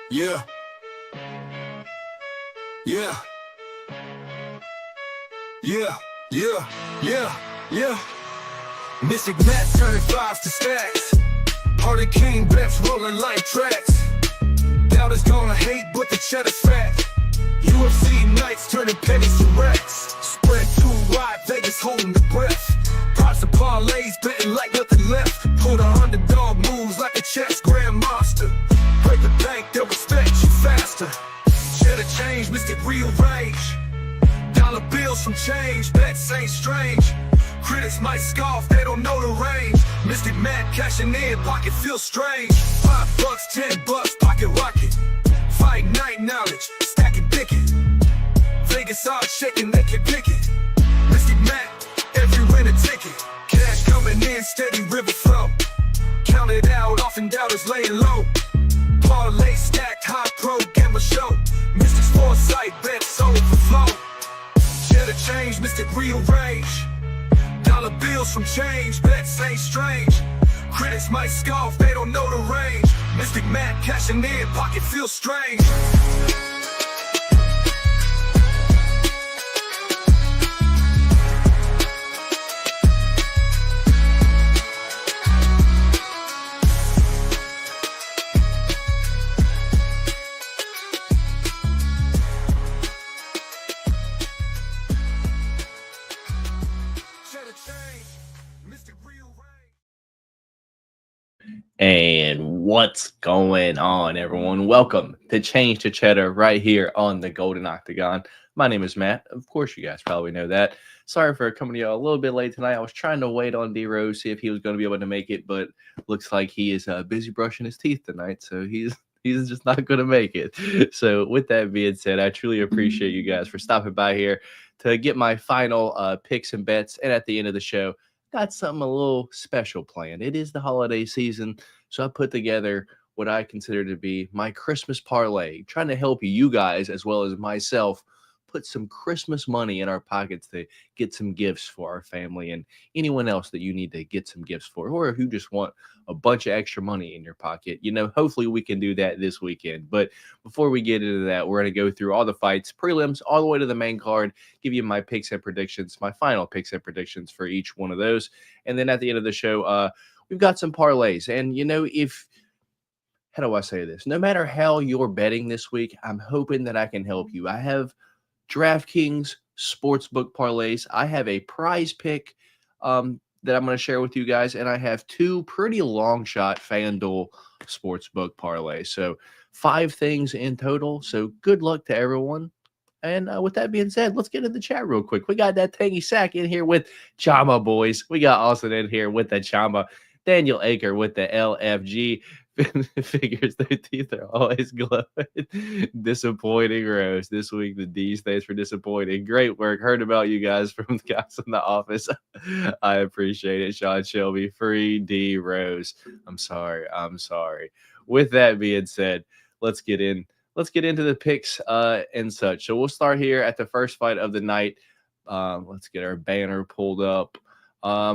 Yeah, yeah, yeah, yeah, yeah, yeah. Mystic Matt turning fives to stacks. Hurricane bets rolling like tracks. Doubters gonna hate, but the cheddar's fat. UFC nights turning pennies to racks. Spread too wide, Vegas holding the breath. Props and parlays betting like nothing left. Pull the underdog moves like a chess grandmaster. Break the bank, they'll respect you faster. Cheddar change, mystic rearrange. Dollar bills from change, bets ain't strange. Critics might scoff, they don't know the range. Mystic Matt cashing in, pocket feels strange. $5, $10, pocket rocket. Fight night knowledge, stacking thicket. Vegas odds shaking, they can pick it. Mystic Matt, every win a ticket. Cash coming in, steady river flow. Count it out, often doubters laying low. Parlay stacked, high pro, gamma show. Mystic's foresight, bets overflow. Cheddar change, mystic rearrange. Dollar bills from change, bets ain't strange. Critics might scoff, they don't know the range. Mystic Matt cashing in, pocket feels strange. And what's going on, everyone? Welcome to Change to Cheddar right here on the Golden Octagon. My name is Matt. Of course, you guys probably know that. Sorry for coming to y'all a little bit late tonight. I was trying to wait on D-Rose, see if he was going to be able to make it, but looks like he is busy brushing his teeth tonight, so he's just not going to make it. So with that being said, I truly appreciate you guys for stopping by here to get my final picks and bets. And at the end of the show, got something a little special planned. It is the holiday season, so I put together what I consider to be my Christmas parlay, trying to help you guys as well as myself put some Christmas money in our pockets to get some gifts for our family and anyone else that you need to get some gifts for, or if you just want a bunch of extra money in your pocket. You know, hopefully we can do that this weekend. But before we get into that, we're going to go through all the fights, prelims, all the way to the main card, give you my picks and predictions, my final picks and predictions for each one of those. And then at the end of the show, we've got some parlays. And, you know, how do I say this? No matter how you're betting this week, I'm hoping that I can help you. I have DraftKings Sportsbook parlays. I have a prize pick that I'm going to share with you guys. And I have two pretty long shot FanDuel Sportsbook parlays. So 5 things in total. So good luck to everyone. And with that being said, let's get in the chat real quick. We got that Tangy Sack in here with Chama boys. We got Austin in here with the Chama. Daniel Aker with the LFG. Figures their teeth are always glowing. Disappointing Rose. This week, the D stands for disappointing. Great work. Heard about you guys from the guys in the office. I appreciate it. Sean Shelby. Free D Rose. I'm sorry. With that being said, let's get into the picks and such. So we'll start here at the first fight of the night. Let's get our banner pulled up.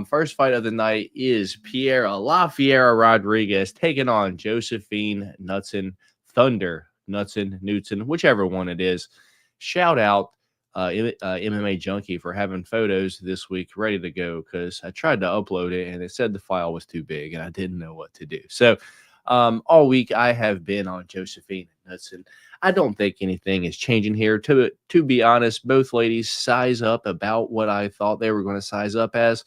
First fight of the night is La Fiera Rodriguez taking on Josephine Knudsen, Thunder Knudsen, whichever one it is. Shout out MMA Junkie for having photos this week ready to go, because I tried to upload it and it said the file was too big and I didn't know what to do. So all week I have been on Josephine Knudsen. I don't think anything is changing here. To be honest, both ladies size up about what I thought they were going to size up as.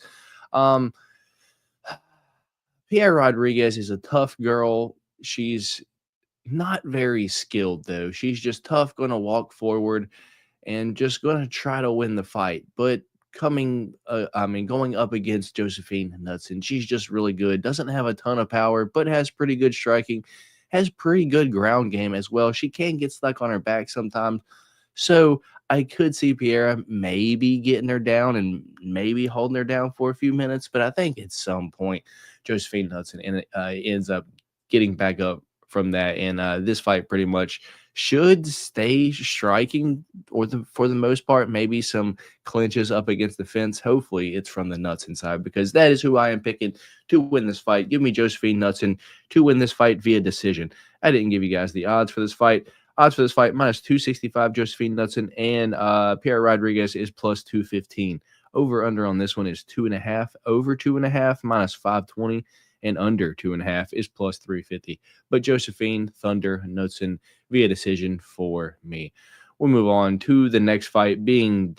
Pierre Rodriguez is a tough girl. She's not very skilled, though. She's just tough, going to walk forward and just going to try to win the fight. But going up against Josephine Knudsen, she's just really good. Doesn't have a ton of power, but has pretty good striking. Has pretty good ground game as well. She can get stuck on her back sometimes. So I could see Pierre maybe getting her down and maybe holding her down for a few minutes. But I think at some point, Josephine Knudsen ends up getting back up from that. And this fight pretty much should stay striking for the most part. Maybe some clinches up against the fence. Hopefully it's from the nuts inside, because that is who I am picking to win this fight. Give me Josephine Knudsen to win this fight via decision. I didn't give you guys the odds for this fight. Odds for this fight, minus 265, Josephine Knudsen, and Pierre Rodriguez is plus 215. Over under on this one is 2.5. Over 2.5, minus 520. And under 2.5 is plus 350. But Josephine, Thunder, Knudsen via decision for me. We'll move on to the next fight, being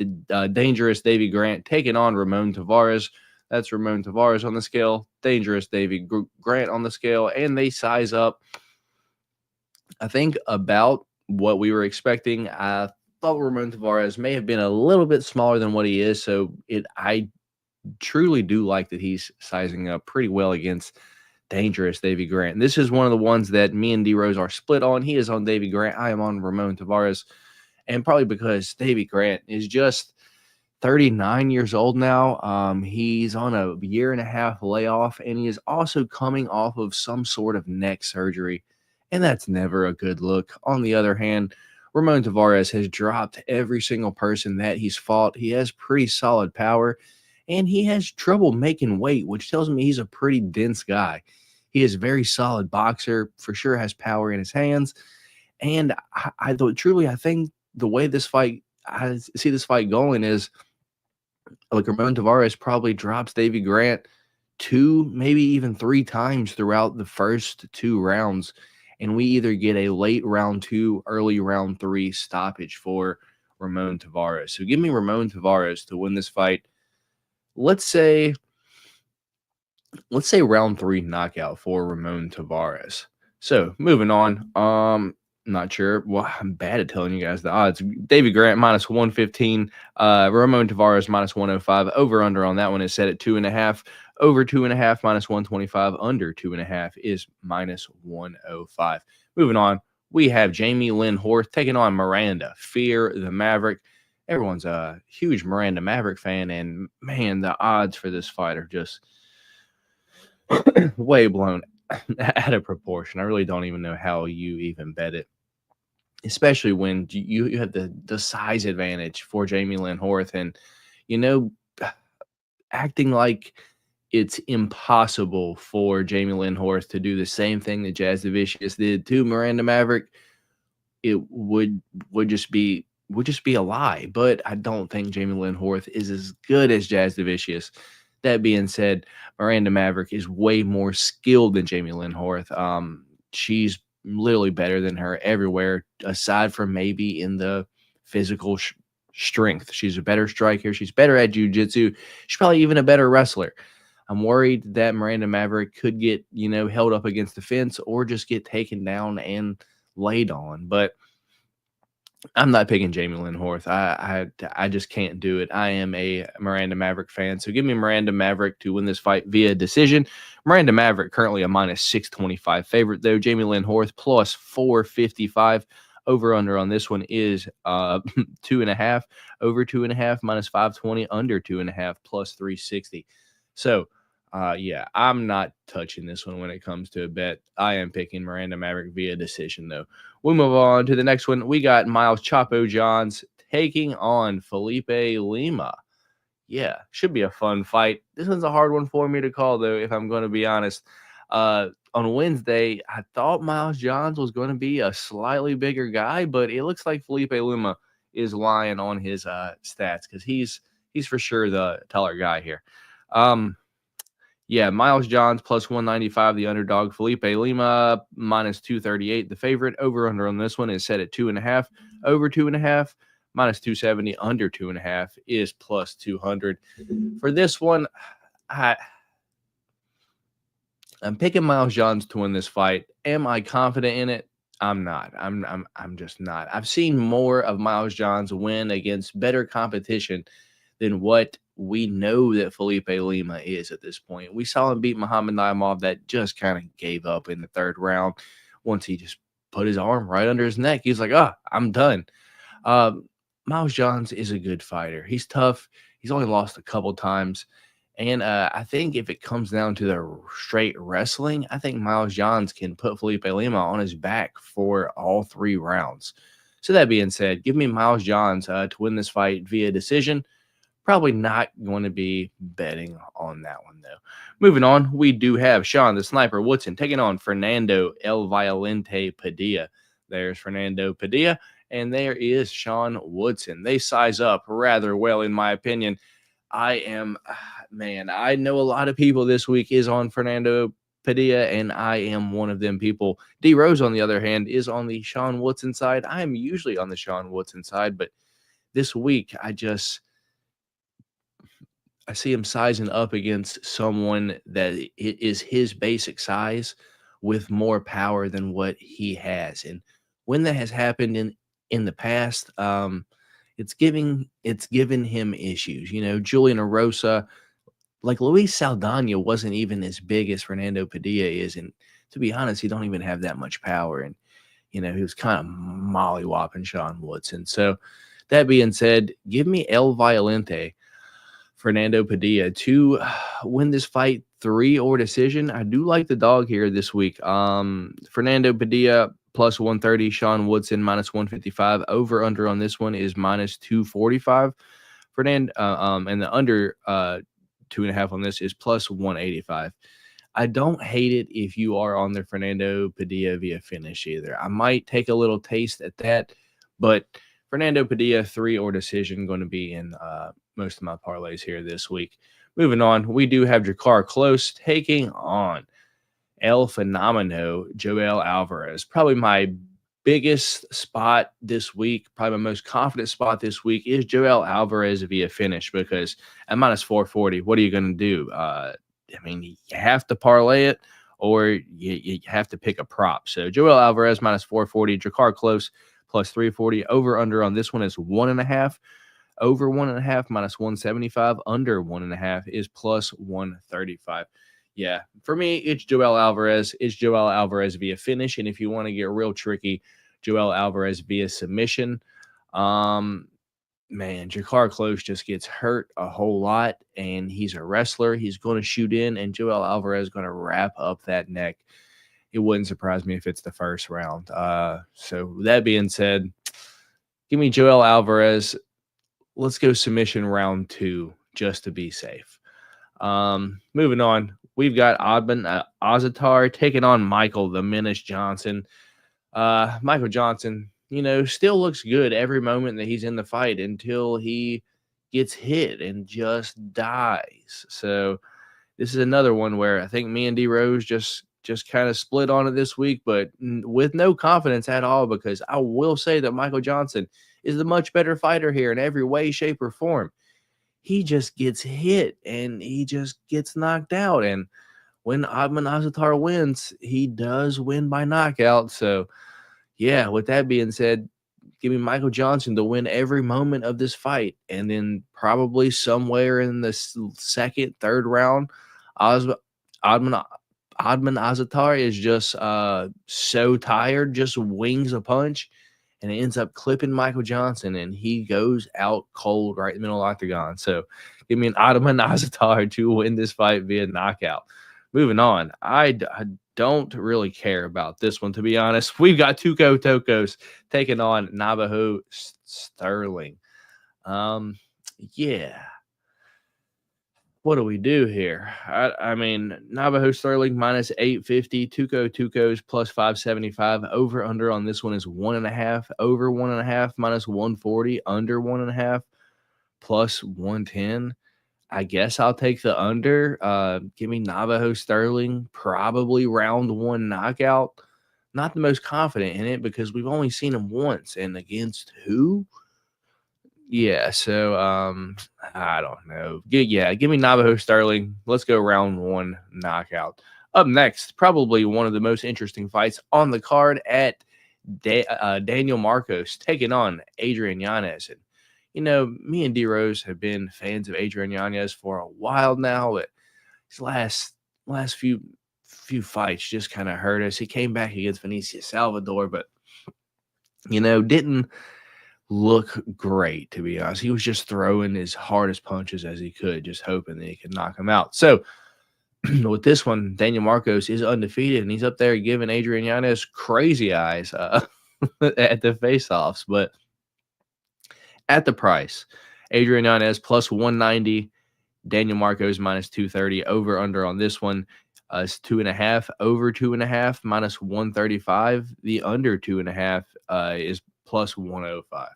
Dangerous Davy Grant taking on Ramon Tavares. That's Ramon Tavares on the scale, Dangerous Davy Grant on the scale, and they size up, I think, about what we were expecting. I thought Ramon Tavares may have been a little bit smaller than what he is, so I truly do like that he's sizing up pretty well against Dangerous Davy Grant. This is one of the ones that me and D-Rose are split on. He is on Davy Grant. I am on Ramon Tavares, and probably because Davy Grant is just 39 years old now. He's on a 1.5-year layoff, and he is also coming off of some sort of neck surgery, and that's never a good look. On the other hand, Ramon Tavares has dropped every single person that he's fought. He has pretty solid power, and he has trouble making weight, which tells me he's a pretty dense guy. He is a very solid boxer, for sure has power in his hands, and I think the way this fight, I see this fight going is, like, Ramon Tavares probably drops Davy Grant 2, maybe even 3 times throughout the first 2 rounds, and we either get a late round 2, early round 3 stoppage for Ramon Tavares. So give me Ramon Tavares to win this fight. Let's say round 3 knockout for Ramon Tavares. So moving on, not sure. Well, I'm bad at telling you guys the odds. Davy Grant minus 115, Ramon Tavares minus 105. Over under on that one is set at 2.5. Over 2.5, minus 125. Under 2.5 is minus 105. Moving on, we have Jamie Lynn Horth taking on Miranda Fear the Maverick. Everyone's a huge Miranda Maverick fan, and man, the odds for this fight are just way blown out of proportion. I really don't even know how you even bet it, especially when you have the size advantage for Jamie Lynn Horth, and acting like it's impossible for Jamie Lynn Horth to do the same thing that Jazz Vicious did to Miranda Maverick. It would just be a lie. But I don't think Jamie Lynn Horth is as good as Jazz Vicious. That being said, Miranda Maverick is way more skilled than Jamie Lynn Horth. She's literally better than her everywhere, aside from maybe in the physical strength. She's a better striker. She's better at jiu-jitsu. She's probably even a better wrestler. I'm worried that Miranda Maverick could get, held up against the fence or just get taken down and laid on. But I'm not picking Jamie Lynn Horth. I just can't do it. I am a Miranda Maverick fan. So give me Miranda Maverick to win this fight via decision. Miranda Maverick currently a minus 625 favorite, though. Jamie Lynn Horth plus 455. Over under on this one is 2.5. Over 2.5, minus 520. Under 2.5, plus 360. So I'm not touching this one when it comes to a bet. I am picking Miranda Maverick via decision, though. We move on to the next one. We got Miles Chapo Johns taking on Felipe Lima. Yeah, should be a fun fight. This one's a hard one for me to call, though, if I'm going to be honest. On Wednesday, I thought Miles Johns was going to be a slightly bigger guy, but it looks like Felipe Lima is lying on his stats, because he's for sure the taller guy here. Miles Johns plus 195, the underdog. Felipe Lima minus 238, the favorite. Over under on this one is set at 2.5. Over 2.5, minus 270. Under 2.5 is plus 200. For this one, I'm picking Miles Johns to win this fight. Am I confident in it? I'm not. I'm just not. I've seen more of Miles Johns win against better competition than what we know that Felipe Lima is at this point. We saw him beat Muhammad Naimov, that just kind of gave up in the 3rd round once he just put his arm right under his neck. He's like, I'm done. Miles Johns is a good fighter. He's tough. He's only lost a couple times. And I think if it comes down to the straight wrestling, I think Miles Johns can put Felipe Lima on his back for all 3 rounds. So that being said, give me Miles Johns to win this fight via decision. Probably not going to be betting on that one, though. Moving on, we do have Sean the Sniper Woodson taking on Fernando El Violente Padilla. There's Fernando Padilla, and there is Sean Woodson. They size up rather well, in my opinion. I know a lot of people this week is on Fernando Padilla, and I am one of them people. D Rose, on the other hand, is on the Sean Woodson side. I am usually on the Sean Woodson side, but this week I see him sizing up against someone that is his basic size with more power than what he has. And when that has happened in the past, it's given him issues. Julian Erosa, like Luis Saldana, wasn't even as big as Fernando Padilla is, and to be honest, he don't even have that much power. And he was kind of mollywhopping Sean Woodson. So that being said, give me El Violente Fernando Padilla to win this fight 3 or decision. I do like the dog here this week. Fernando Padilla plus 130, Sean Woodson minus 155. Over under on this one is minus 245. And the under 2.5 on this is plus 185. I don't hate it if you are on the Fernando Padilla via finish either. I might take a little taste at that, but Fernando Padilla 3 or decision going to be in most of my parlays here this week. Moving on, we do have Jakar Close taking on El Fenomeno Joel Alvarez. Probably my biggest spot this week, probably my most confident spot this week is Joel Alvarez via finish, because at minus 440, what are you going to do? You have to parlay it, or you have to pick a prop. So Joel Alvarez minus 440, Jakar Close plus 340. Over under on this one is 1.5. Over 1.5 minus 175. Under 1.5 is plus 135. Yeah, for me, it's Joel Alvarez. It's Joel Alvarez via finish. And if you want to get real tricky, Joel Alvarez via submission. Jakar Close just gets hurt a whole lot, and he's a wrestler. He's going to shoot in, and Joel Alvarez is going to wrap up that neck. It wouldn't surprise me if it's the first round. So that being said, give me Joel Alvarez. Let's go submission round 2 just to be safe. Moving on, we've got Adman Azatar taking on Michael the Menace Johnson. Michael Johnson, still looks good every moment that he's in the fight until he gets hit and just dies. So this is another one where I think me and D Rose just kind of split on it this week, but with no confidence at all, because I will say that Michael Johnson is the much better fighter here in every way, shape, or form. He just gets hit and he just gets knocked out. And when Adman Azatar wins, he does win by knockout. So, yeah, with that being said, give me Michael Johnson to win every moment of this fight. And then probably somewhere in the second, third round, Adman Azatar is just so tired, just wings a punch, and it ends up clipping Michael Johnson, and he goes out cold right in the middle of the octagon. So give me an Adman Azatar to win this fight via knockout. Moving on, I don't really care about this one, to be honest. We've got Tuco Tokos taking on Navajo Sterling. Yeah. What do we do here? Navajo Sterling minus 850, Tuco's plus 575. Over under on this one is 1.5. Over 1.5 minus 140. Under 1.5 plus 110. I guess I'll take the under. Give me Navajo Sterling, probably round 1 knockout. Not the most confident in it because we've only seen him once, and against who? Yeah, so I don't know. Give me Navajo Sterling. Let's go round 1 knockout. Up next, probably one of the most interesting fights on the card at Daniel Marcos taking on Adrian Yanez. And me and D Rose have been fans of Adrian Yanez for a while now, but his last few fights just kind of hurt us. He came back against Vinicius Salvador, but didn't look great, to be honest. He was just throwing as hard as punches as he could, just hoping that he could knock him out. So with this one, Daniel Marcos is undefeated, and he's up there giving Adrian Yanez crazy eyes at the face-offs. But at the price, Adrian Yanez plus 190, Daniel Marcos minus 230. Over under on this one is 2.5. Over 2.5 minus 135. The under 2.5 is plus 105.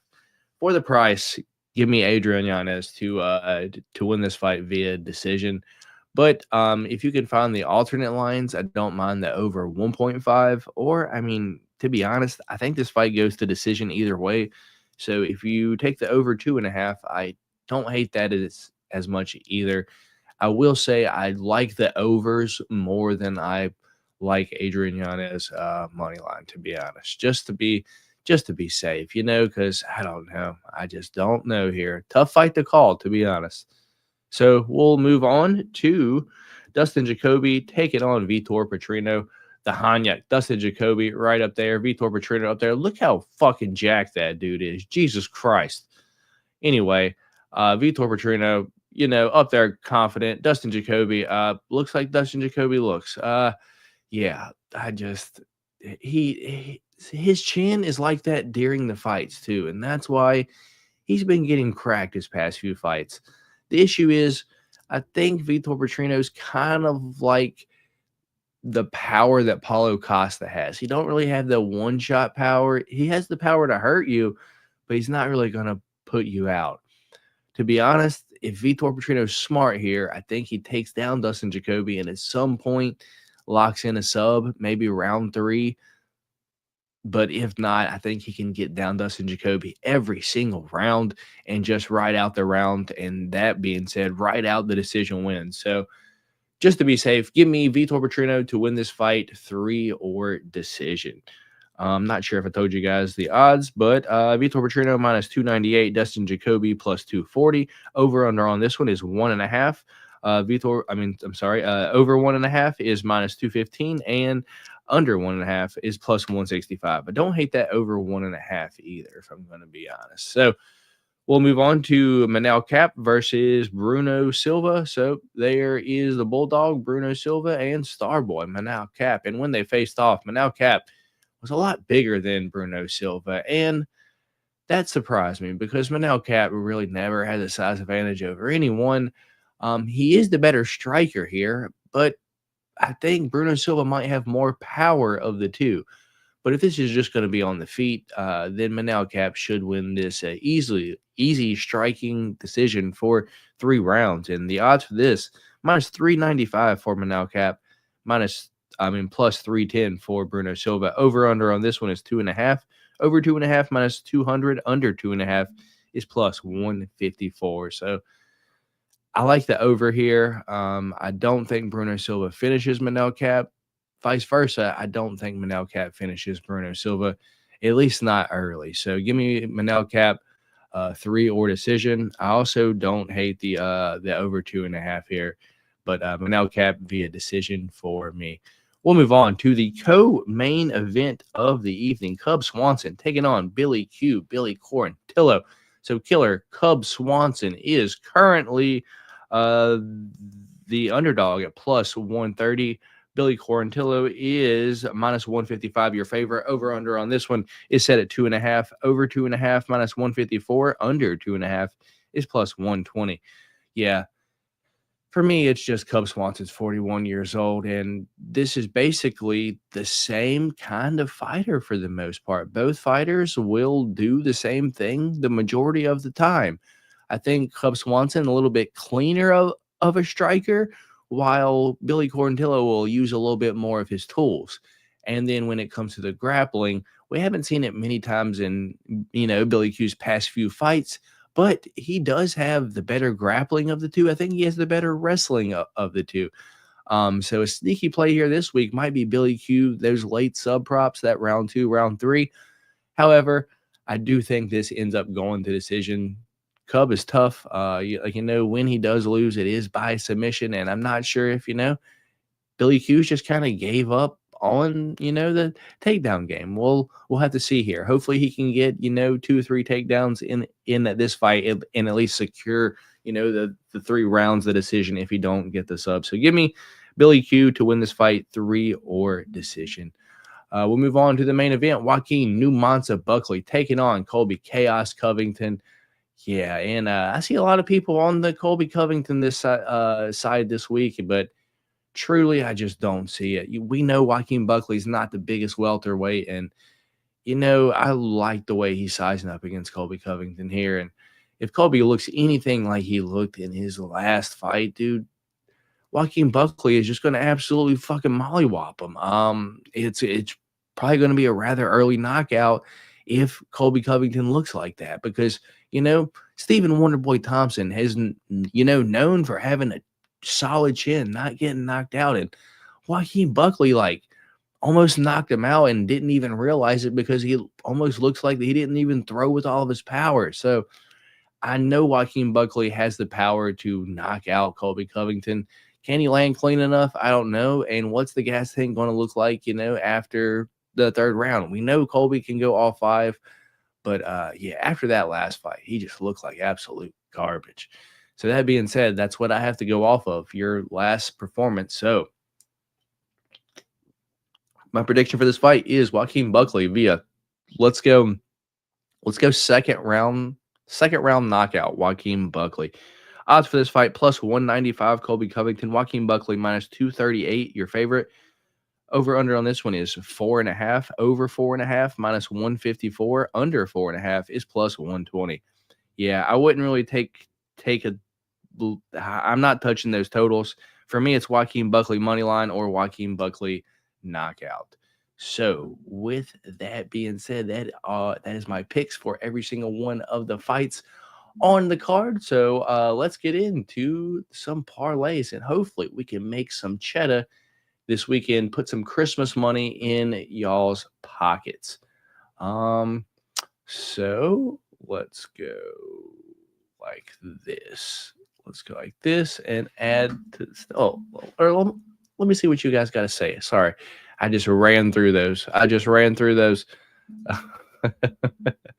For the price, give me Adrian Yanez to win this fight via decision. But if you can find the alternate lines, I don't mind the over 1.5. Or, I mean, to be honest, I think this fight goes to decision either way. So if you take the over 2.5, I don't hate that as much either. I will say I like the overs more than I like Adrian Yanez money line, to be honest. Just to be safe, because I don't know. I just don't know here. Tough fight to call, to be honest. So we'll move on to Dustin Jacoby taking on Vitor Petrino. The Hanyak, Dustin Jacoby right up there. Vitor Petrino up there. Look how fucking jacked that dude is. Jesus Christ. Anyway, Vitor Petrino, up there confident. Dustin Jacoby looks like Dustin Jacoby looks. Yeah, his chin is like that during the fights too, and that's why he's been getting cracked his past few fights. The issue is, I think Vitor Petrino's kind of like the power that Paulo Costa has. He don't really have the one-shot power. He has the power to hurt you, but he's not really going to put you out. To be honest, if Vitor Petrino's smart here, I think he takes down Dustin Jacoby and at some point locks in a sub, maybe round 3. But if not, I think he can get down Dustin Jacoby every single round and just ride out the round. And that being said, ride out the decision win. So just to be safe, give me Vitor Petrino to win this fight 3 or decision. I'm not sure if I told you guys the odds, but Vitor Petrino minus 298, Dustin Jacoby plus 240. Over under on this one is 1.5. Over 1.5 is minus 215, and under 1.5 is plus 165. But don't hate that over 1.5 either, if I'm going to be honest. So we'll move on to Manel Cap versus Bruno Silva. So there is the Bulldog, Bruno Silva, and Starboy, Manel Cap. And when they faced off, Manel Cap was a lot bigger than Bruno Silva. And that surprised me because Manel Cap really never had the size advantage over anyone. He is the better striker here, but I think Bruno Silva might have more power of the two. But if this is just going to be on the feet, then Manel Cap should win this easy striking decision for 3 rounds. And the odds for this, minus 395 for Manel Cap, plus 310 for Bruno Silva. Over under on this one is 2.5. Over 2.5 minus 200. Under 2.5 is plus 154. So I like the over here. I don't think Bruno Silva finishes Manel Cap. Vice versa, I don't think Manel Cap finishes Bruno Silva, at least not early. So give me Manel Cap 3 or decision. I also don't hate the over 2.5 here, but Manel Cap via decision for me. We'll move on to the co-main event of the evening. Cub Swanson taking on Billy Quarantillo. So killer Cub Swanson is currently the underdog at plus 130. Billy Quarantillo is minus 155. Your favorite. Over under on this one is set at 2.5. Over 2.5 minus 154. Under 2.5 is plus 120. Yeah. For me, it's just Cub Swanson's 41 years old, and this is basically the same kind of fighter for the most part. Both fighters will do the same thing the majority of the time. I think Cub Swanson a little bit cleaner of a striker, while Billy Quarantillo will use a little bit more of his tools. And then when it comes to the grappling, we haven't seen it many times in, Billy Q's past few fights, but he does have the better grappling of the two. I think he has the better wrestling of the two. So a sneaky play here this week might be Billy Q, those late sub props, that round 2, round 3. However, I do think this ends up going to decision. Cub is tough. When he does lose, it is by submission. And I'm not sure if, Billy Q just kind of gave up on, the takedown game. We'll have to see here. Hopefully he can get, 2 or 3 takedowns in this fight and at least secure, the 3 rounds, the decision if he don't get the sub. So give me Billy Q to win this fight, 3 or decision. We'll move on to the main event. Joaquin Numanza Buckley taking on Colby Chaos Covington. Yeah, and I see a lot of people on the Colby Covington side this week, but truly, I just don't see it. We know Joaquin Buckley's not the biggest welterweight, and I like the way he's sizing up against Colby Covington here. And if Colby looks anything like he looked in his last fight, dude, Joaquin Buckley is just going to absolutely fucking mollywop him. It's probably going to be a rather early knockout if Colby Covington looks like that, because Stephen Wonderboy Thompson has known for having a solid chin, not getting knocked out, and Joaquin Buckley almost knocked him out and didn't even realize it because he almost looks like he didn't even throw with all of his power. So I know Joaquin Buckley has the power to knock out Colby Covington. Can he land clean enough? I don't know. And what's the gas tank going to look like, after the 3rd round? We know Colby can go all 5, but after that last fight, he just looked like absolute garbage. So that being said, that's what I have to go off of, your last performance. So my prediction for this fight is Joaquin Buckley via, let's go second round knockout, Joaquin Buckley. Odds for this fight, plus 195, Colby Covington. Joaquin Buckley, minus 238, your favorite. Over-under on this one is 4.5. Over 4.5, minus 154. Under 4.5 is plus 120. Yeah, I wouldn't really take a – I'm not touching those totals. For me, it's Joaquin Buckley money line or Joaquin Buckley knockout. So with that being said, that is my picks for every single one of the fights on the card. So let's get into some parlays, and hopefully we can make some cheddar this weekend, put some Christmas money in y'all's pockets. So let's go like this. Let's go like this and add to let me see what you guys got to say. Sorry, I just ran through those.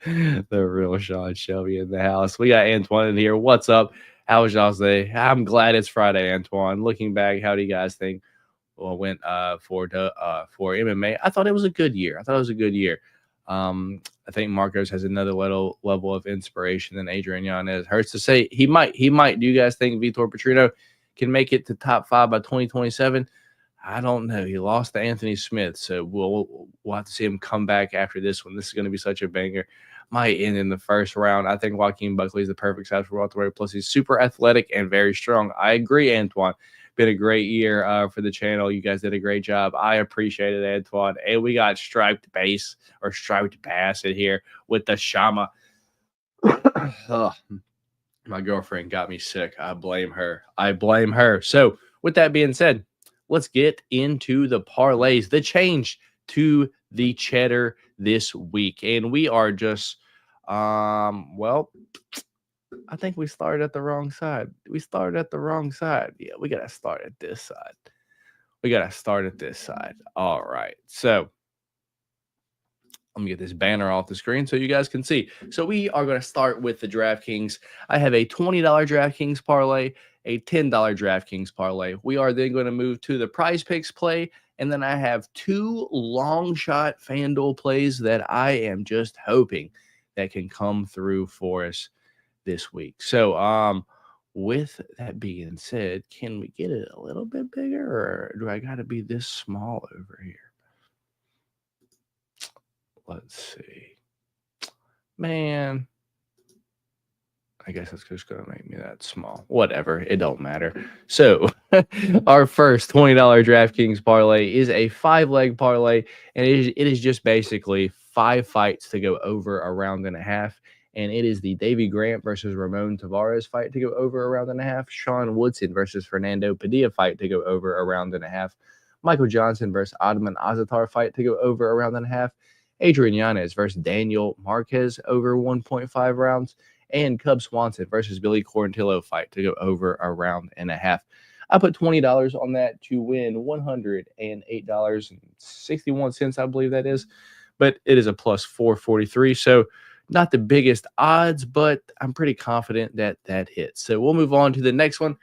The real Sean Shelby in the house. We got Antoine in here. What's up? How was y'all's day? I'm glad it's Friday, Antoine. Looking back, how do you guys think went for MMA? I thought it was a good year. I think Marcos has another level of inspiration than Adrian Yanez. Hurts to say he might. Do you guys think Vitor Petrino can make it to top 5 by 2027? I don't know. He lost to Anthony Smith, so we'll have to see him come back after this one. This is going to be such a banger. Might end in the 1st round. I think Joaquin Buckley is the perfect size for welterweight. Plus, he's super athletic and very strong. I agree, Antoine. Been a great year for the channel. You guys did a great job. I appreciate it, Antoine. And we got striped bass or striped bass in here with the Shama. Oh, my girlfriend got me sick. I blame her. So with that being said, let's get into the parlays, the change to the cheddar this week. And we are just, I think we started at the wrong side. Yeah, we got to start at this side. All right. So let me get this banner off the screen so you guys can see. So we are going to start with the DraftKings. I have a $20 DraftKings parlay, a $10 DraftKings parlay. We are then going to move to the Prize Picks play, and then I have 2 long shot FanDuel plays that I am just hoping that can come through for us this week. So with that being said, can we get it a little bit bigger, or do I got to be this small over here? Let's see. Man, I guess it's just going to make me that small. Whatever. It don't matter. So our first $20 DraftKings parlay is a 5-leg parlay, and it is just basically 5 fights to go over a round and a half. And it is the Davy Grant versus Ramon Tavares fight to go over a round and a half. Sean Woodson versus Fernando Padilla fight to go over a round and a half. Michael Johnson versus Adman Azatar fight to go over a round and a half. Adrian Yanez versus Daniel Marquez over 1.5 rounds. And Cub Swanson versus Billy Quarantillo fight to go over a round and a half. I put $20 on that to win $108.61, I believe that is. But it is a plus 443. So not the biggest odds, but I'm pretty confident that that hits. So we'll move on to the next one.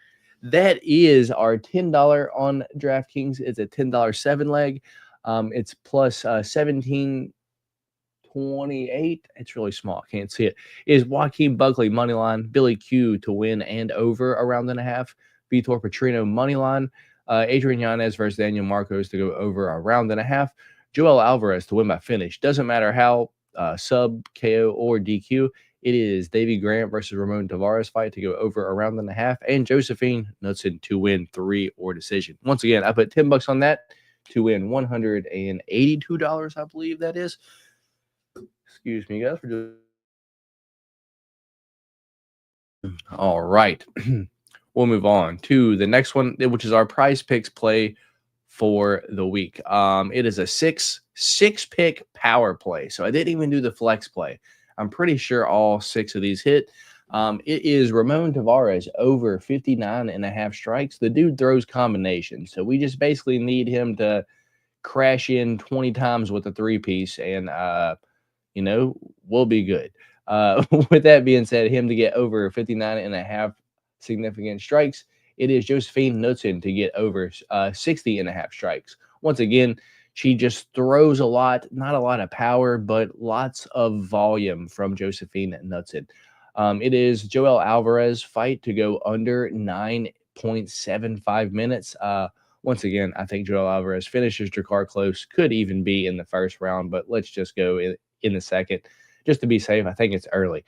That is our $10 on DraftKings. It's a $10 seven leg. It's plus 1728. It's really small. Can't see it. Is Joaquin Buckley money line, Billy Q to win and over around and a half, Vitor Petrino money line, Adrian Yanez versus Daniel Marcos to go over a round and a half, Joel Alvarez to win by finish. Doesn't matter how sub, KO, or DQ. It is Davey Grant versus Ramon Tavares fight to go over a round and a half, and Josephine Knudsen to win 3 or decision. Once again, I put $10 on that to win $182, I believe that is. Excuse me, guys. All right. We'll move on to the next one, which is our prize picks play for the week. It is a six pick power play. So I didn't even do the flex play. I'm pretty sure all 6 of these hit. It is Ramon Tavares over 59.5 strikes. The dude throws combinations. So we just basically need him to crash in 20 times with a 3-piece and, we'll be good. With that being said, him to get over 59.5 significant strikes. It is Josephine Knudsen to get over 60.5 strikes. Once again, she just throws a lot, not a lot of power, but lots of volume from Josephine Knudsen. It is Joel Alvarez fight to go under 9.75 minutes. Once again, I think Joel Alvarez finishes Drakkar close, could even be in the first round, but let's just go in the second just to be safe. I think it's early.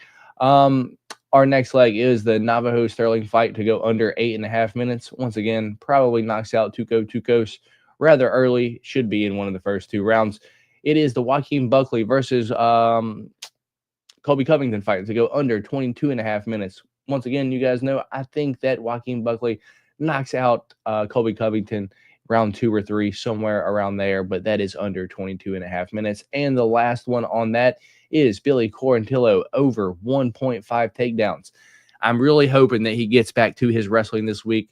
Our next leg is the Navajo Sterling fight to go under 8.5 minutes. Once again, probably knocks out Tukos rather early. Should be in one of the first 2 rounds. It is the Joaquin Buckley versus Colby Covington fight to go under 22.5 minutes. Once again, you guys know I think that Joaquin Buckley knocks out Colby Covington round 2 or 3, somewhere around there, but that is under 22.5 minutes. And the last one on that is Billy Quarantillo over 1.5 takedowns. I'm really hoping that he gets back to his wrestling this week.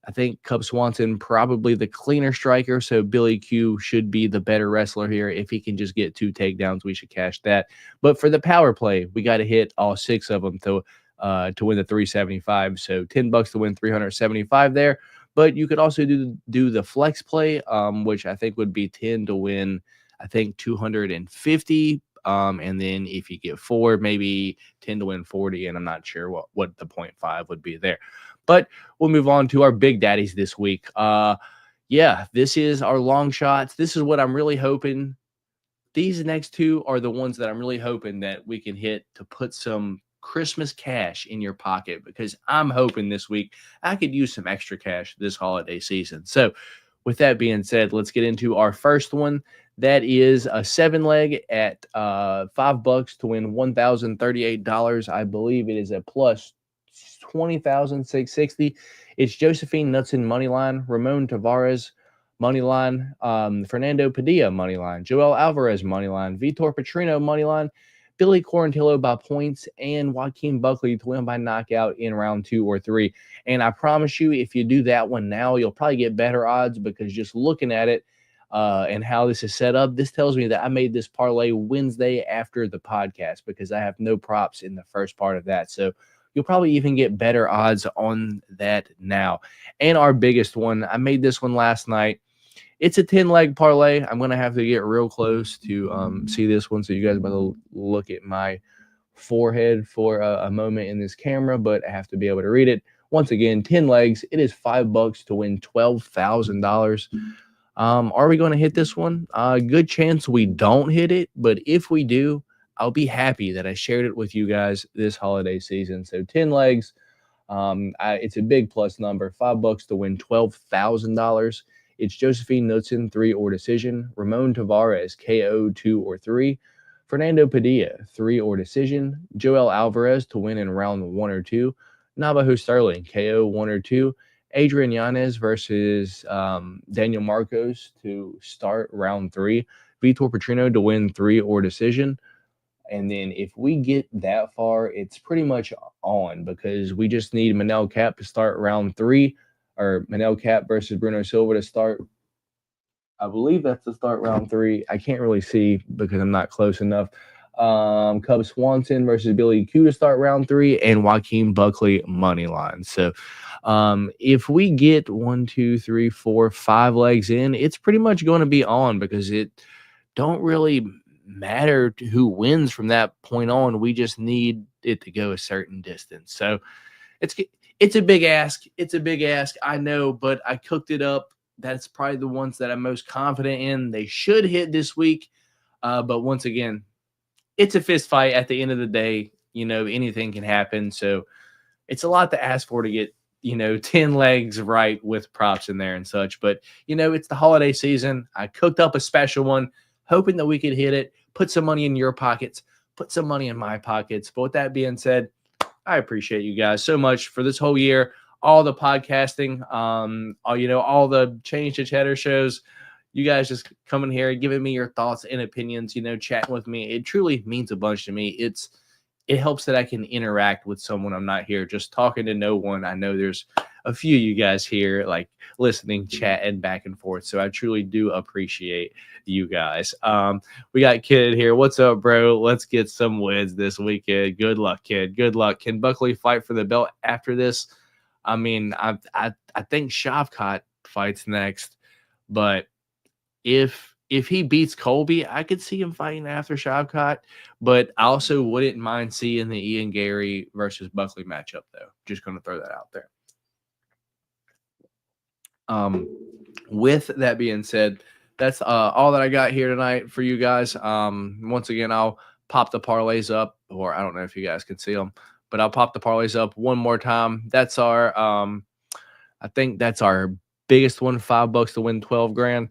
I think Cub Swanson probably the cleaner striker, so Billy Q should be the better wrestler here. If he can just get 2 takedowns, we should cash that. But for the power play, we got to hit all 6 of them to win the 375. So $10 to win 375 there. But you could also do the flex play, which I think would be 10 to win, I think 250. And then if you get 4, maybe 10 to win 40, and I'm not sure what the 0.5 would be there. But we'll move on to our big daddies this week. This is our long shots. This is what I'm really hoping. These next 2 are the ones that I'm really hoping that we can hit to put some Christmas cash in your pocket, because I'm hoping this week I could use some extra cash this holiday season. So with that being said, let's get into our first one. That is a 7 leg at $5 to win $1,038. I believe it is a plus 20,660. It's Josephine Knudsen money line, Ramon Tavares money line, Fernando Padilla money line, Joel Alvarez money line, Vitor Petrino money line, Billy Quarantillo by points, and Joaquin Buckley to win by knockout in round 2 or 3. And I promise you, if you do that one now, you'll probably get better odds, because just looking at it and how this is set up, this tells me that I made this parlay Wednesday after the podcast, because I have no props in the first part of that. So you'll probably even get better odds on that now. And our biggest one, I made this one last night. It's a 10-leg parlay. I'm going to have to get real close to see this one, so you guys are about to look at my forehead for a moment in this camera, but I have to be able to read it. Once again, 10 legs. It is $5 to win $12,000. Are we going to hit this one? Good chance we don't hit it, but if we do, I'll be happy that I shared it with you guys this holiday season. So 10 legs. It's a big plus number. $5 to win $12,000. It's Josephine Knudsen, 3 or decision. Ramon Tavares, KO 2 or 3. Fernando Padilla, 3 or decision. Joel Alvarez to win in round 1 or 2. Navajo Sterling, KO 1 or 2. Adrian Yanez versus Daniel Marcos to start round 3. Vitor Petrino to win 3 or decision. And then if we get that far, it's pretty much on, because we just need Manel Cap to start round 3. or Manel Cap versus Bruno Silva to start. I believe that's to start round 3. I can't really see because I'm not close enough. Cub Swanson versus Billy Q to start round 3, and Joaquin Buckley money line. So if we get 1, 2, 3, 4, 5 legs in, it's pretty much going to be on, because it don't really matter who wins from that point on. We just need it to go a certain distance. So it's a big ask. It's a big ask, I know, but I cooked it up. That's probably the ones that I'm most confident in. They should hit this week. But once again, it's a fist fight at the end of the day. Anything can happen. So it's a lot to ask for to get, 10 legs right with props in there and such. But, it's the holiday season. I cooked up a special one, hoping that we could hit it, put some money in your pockets, put some money in my pockets. But with that being said, I appreciate you guys so much for this whole year. All the podcasting, all the Change to Cheddar shows, you guys just coming here, giving me your thoughts and opinions, chatting with me. It truly means a bunch to me. It helps that I can interact with someone. I'm not here just talking to no one. I know there's a few of you guys here, like, listening, chatting back and forth. So I truly do appreciate you guys. We got Kid here. What's up, bro? Let's get some wins this weekend. Good luck, Kid. Good luck. Can Buckley fight for the belt after this? I mean, I think Shavkat fights next, but if he beats Colby, I could see him fighting after Shavkat. But I also wouldn't mind seeing the Ian Gary versus Buckley matchup, though. Just going to throw that out there. With that being said, that's all that I got here tonight for you guys. Once again, I'll pop the parlays up, or I don't know if you guys can see them, but I'll pop the parlays up one more time. That's our, I think that's our biggest one, $5 to win 12 grand,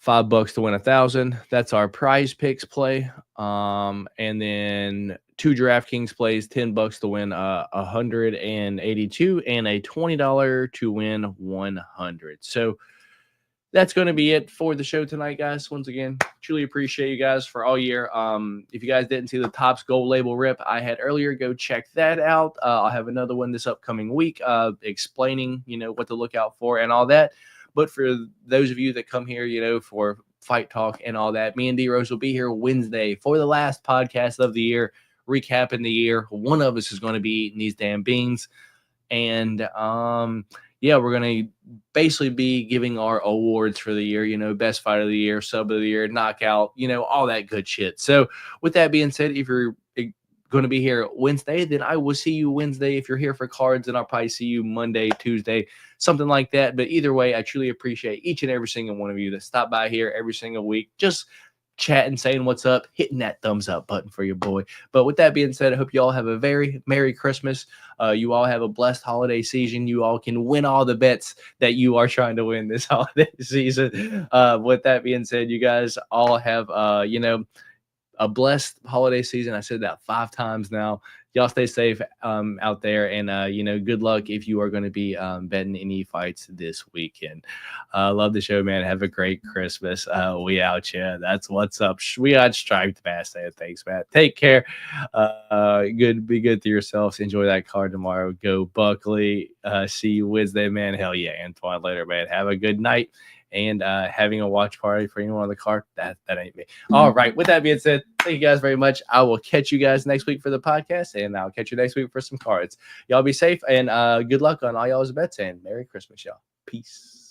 $5 to win 1,000. That's our prize picks play. And then 2 DraftKings plays, $10 to win 182, and a $20 to win 100. So that's going to be it for the show tonight, guys. Once again, truly appreciate you guys for all year. If you guys didn't see the Topps Gold Label rip I had earlier, go check that out. I'll have another one this upcoming week explaining, what to look out for and all that. But for those of you that come here, for fight talk and all that, me and D-Rose will be here Wednesday for the last podcast of the year, recapping the year. One of us is going to be eating these damn beans. And, we're going to basically be giving our awards for the year, best fight of the year, sub of the year, knockout, all that good shit. So with that being said, if you're going to be here Wednesday, then I will see you Wednesday. If you're here for cards, then I'll probably see you Monday, Tuesday, something like that. But either way, I truly appreciate each and every single one of you that stop by here every single week, just chatting, saying what's up, hitting that thumbs up button for your boy. But with that being said, I hope you all have a very Merry Christmas. You all have a blessed holiday season. You all can win all the bets that you are trying to win this holiday season. With that being said, you guys all have, a blessed holiday season. I said that 5 times now. Y'all stay safe out there, and good luck if you are going to be betting any fights this weekend. Love the show, man. Have a great Christmas. We out, yeah. That's what's up. We got Striped Bass Day. Thanks, Matt. Take care. Be good to yourselves. Enjoy that card tomorrow. Go Buckley. See you Wednesday, man. Hell yeah, Antoine. Later, man. Have a good night. And having a watch party for anyone on the card, that ain't me. All right. With that being said, thank you guys very much. I will catch you guys next week for the podcast, and I'll catch you next week for some cards. Y'all be safe, and good luck on all y'all's bets, and Merry Christmas, y'all. Peace.